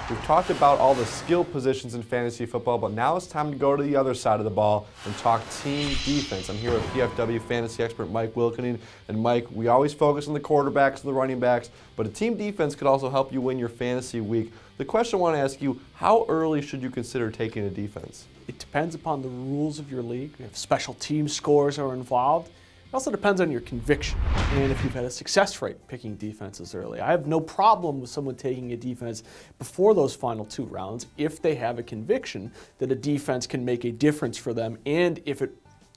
We've talked about all the skill positions in fantasy football, but now it's time to go to the other side of the ball and talk team defense. I'm here with PFW fantasy expert Mike Wilkening. And Mike, we always focus on the quarterbacks and the running backs, but a team defense could also help you win your fantasy week. The question I want to ask you, how early should you consider taking a defense? It depends upon the rules of your league. If special team scores are involved. It also depends on your conviction and if you've had a success rate picking defenses early. I have no problem with someone taking a defense before those final 2 rounds if they have a conviction that a defense can make a difference for them and if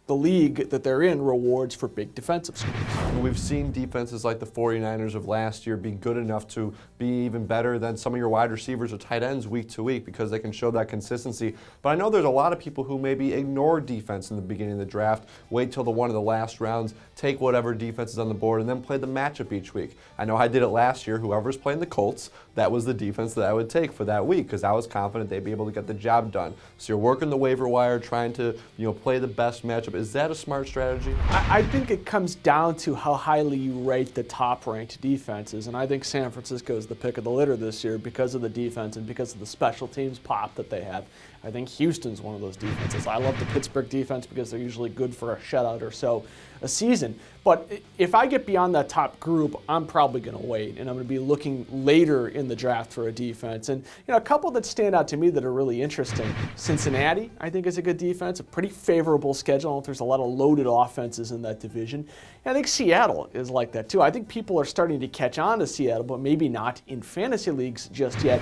the league that they're in rewards for big defensive scores. We've seen defenses like the 49ers of last year be good enough to be even better than some of your wide receivers or tight ends week to week because they can show that consistency. But I know there's a lot of people who maybe ignore defense in the beginning of the draft, wait till one of the last rounds, take whatever defense is on the board, and then play the matchup each week. I know I did it last year. Whoever's playing the Colts, that was the defense that I would take for that week because I was confident they'd be able to get the job done. So you're working the waiver wire, trying to play the best matchup. Is that a smart strategy? I think it comes down to how highly you rate the top-ranked defenses, and I think San Francisco is the pick of the litter this year because of the defense and because of the special teams pop that they have. I think Houston's one of those defenses. I love the Pittsburgh defense because they're usually good for a shutout or so a season. But if I get beyond that top group, I'm probably going to wait, and I'm going to be looking later in the draft for a defense. And a couple that stand out to me that are really interesting. Cincinnati, I think, is a good defense, a pretty favorable schedule. There's a lot of loaded offenses in that division. And I think Seattle is like that too. I think people are starting to catch on to Seattle, but maybe not in fantasy leagues just yet.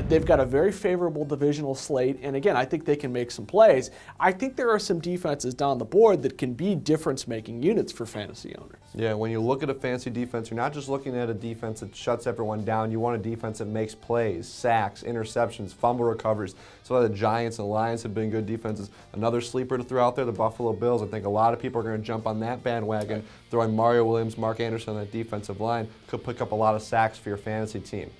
They've got a very favorable divisional slate, and again, I think they can make some plays. I think there are some defenses down the board that can be difference-making units for fantasy owners. Yeah, when you look at a fantasy defense, you're not just looking at a defense that shuts everyone down. You want a defense that makes plays, sacks, interceptions, fumble recoveries. So the Giants and Lions have been good defenses. Another sleeper to throw out there, the Buffalo Bills. I think a lot of people are going to jump on that bandwagon. Throwing Mario Williams, Mark Anderson on that defensive line could pick up a lot of sacks for your fantasy team.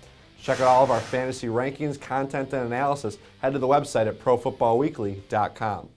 Check out all of our fantasy rankings, content, and analysis. Head to the website at ProFootballWeekly.com.